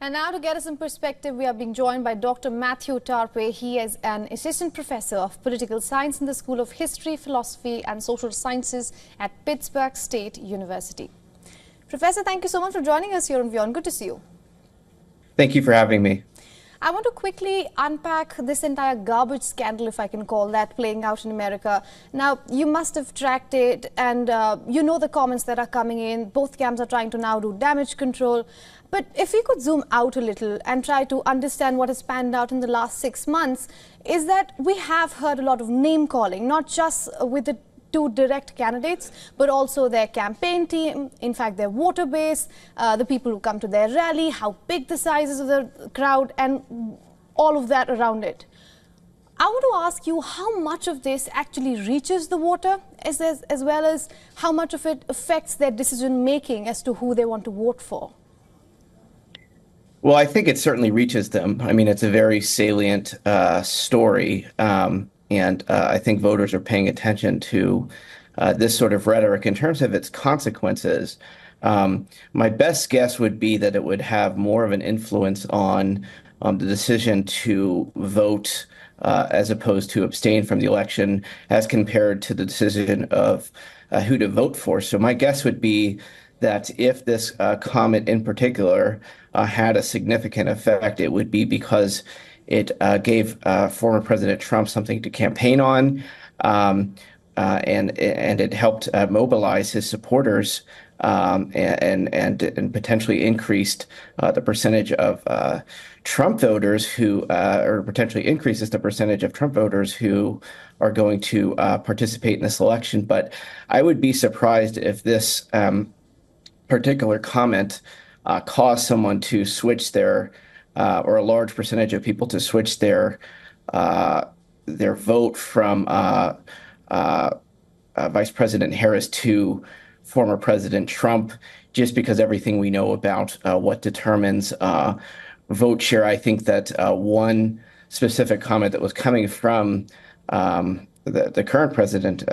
And now to get us some perspective, we are being joined by Dr. Matthew Tarpe. He is an assistant professor of political science in the School of History, Philosophy and Social Sciences at Pittsburgh State University. Professor, thank you so much for joining us here on WION. Good to see you. Thank you for having me. I want to quickly unpack this entire garbage scandal, if I can call that, playing out in America. Now, you must have tracked it and you know the comments that are coming in. Both camps are trying to now do damage control. But if we could zoom out a little and try to understand what has panned out in the last 6 months, is that we have heard a lot of name calling, not just with the two direct candidates, but also their campaign team, in fact, their voter base, the people who come to their rally, how big the size is of the crowd, and all of that around it. I want to ask you how much of this actually reaches the voter, as well as how much of it affects their decision making as to who they want to vote for. Well, I think it certainly reaches them. I mean, it's a very salient story. And I think voters are paying attention to this sort of rhetoric in terms of its consequences. My best guess would be that it would have more of an influence on the decision to vote as opposed to abstain from the election as compared to the decision of who to vote for. So my guess would be that if this comment in particular had a significant effect, it would be because it gave former President Trump something to campaign on, and it helped mobilize his supporters and potentially increased the percentage of Trump voters who, or potentially increases the percentage of Trump voters who are going to participate in this election. But I would be surprised if this particular comment caused someone to switch their or a large percentage of people to switch their vote from Vice President Harris to former President Trump, just because everything we know about what determines vote share. I think that one specific comment that was coming from the current president,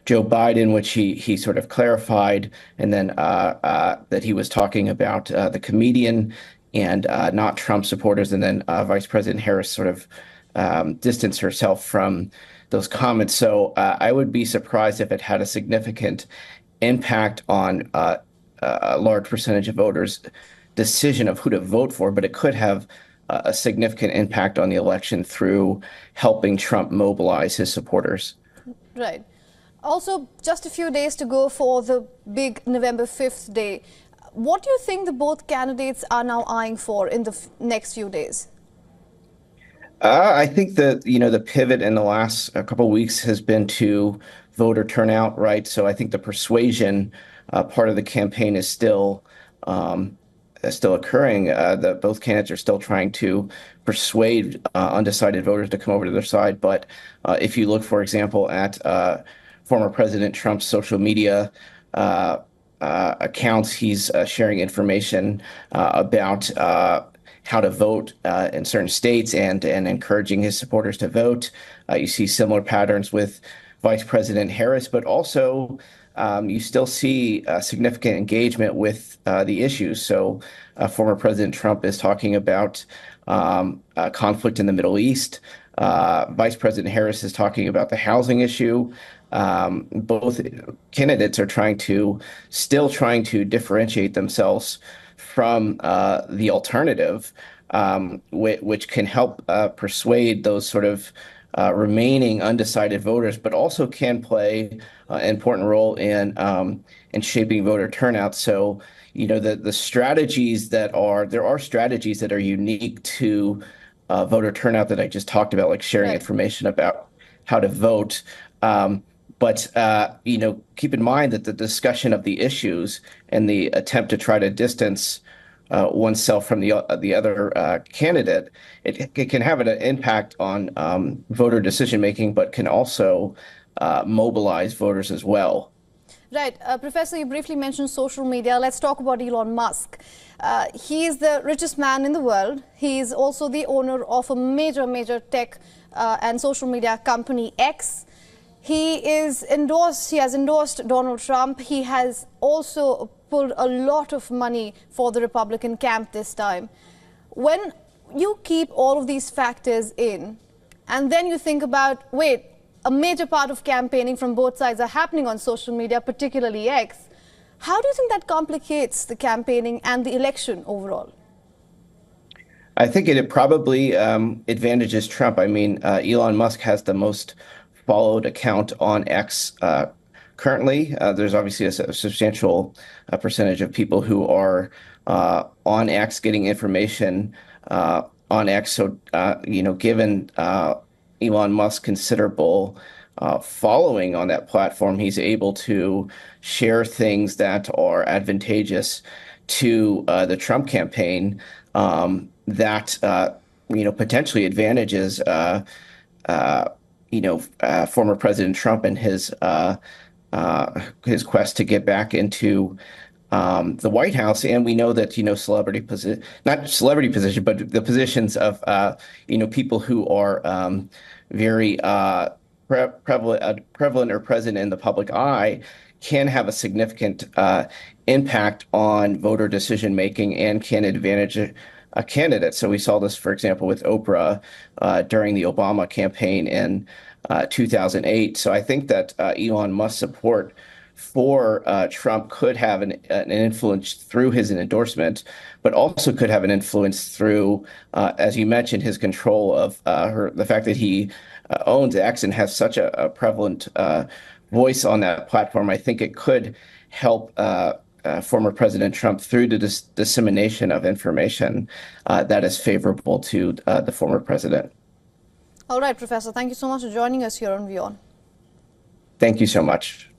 Joe Biden, which he sort of clarified, and then that he was talking about the comedian and not Trump supporters, and then Vice President Harris sort of distanced herself from those comments. So I would be surprised if it had a significant impact on a large percentage of voters' decision of who to vote for, but it could have a significant impact on the election through helping Trump mobilize his supporters. Right. Also, just a few days to go for the big November 5th day. What do you think the both candidates are now eyeing for in the next few days? I think that, the pivot in the last couple of weeks has been to voter turnout, right? So I think the persuasion part of the campaign is still occurring. That both candidates are still trying to persuade undecided voters to come over to their side. But if you look, for example, at former President Trump's social media accounts, he's sharing information about how to vote in certain states and encouraging his supporters to vote. You see similar patterns with Vice President Harris, but also you still see significant engagement with the issues. So former President Trump is talking about conflict in the Middle East. Vice President Harris is talking about the housing issue. Both candidates are still trying to differentiate themselves from the alternative, which can help persuade those sort of remaining undecided voters, but also can play an important role in shaping voter turnout. So, the strategies there are strategies that are unique to voter turnout that I just talked about, like sharing information about how to vote. But keep in mind that the discussion of the issues and the attempt to try to distance oneself from the other candidate, it can have an impact on voter decision making, but can also mobilize voters as well. Right. Professor, you briefly mentioned social media. Let's talk about Elon Musk. He is the richest man in the world. He is also the owner of a major tech and social media company, X. He has endorsed Donald Trump. He has also pulled a lot of money for the Republican camp this time. When you keep all of these factors in, and then you think about, wait, a major part of campaigning from both sides are happening on social media, particularly X. How do you think that complicates the campaigning and the election overall? I think it probably advantages Trump. I mean, Elon Musk has the most followed account on X currently. There's obviously a substantial percentage of people who are on X getting information on X. So, given Elon Musk's considerable following on that platform, he's able to share things that are advantageous to the Trump campaign that potentially advantages former President Trump and his quest to get back into the White House. And we know that not celebrity position, but the positions of people who are very prevalent or present in the public eye can have a significant impact on voter decision making and can advantage a candidate. So we saw this, for example, with Oprah during the Obama campaign in 2008. So I think that Elon Musk's support for Trump could have an influence through his endorsement, but also could have an influence through, as you mentioned, his control of the fact that he owns X and has such a prevalent voice on that platform. I think it could help former President Trump through the dissemination of information that is favorable to the former president. All right, Professor, thank you so much for joining us here on WION. Thank you so much.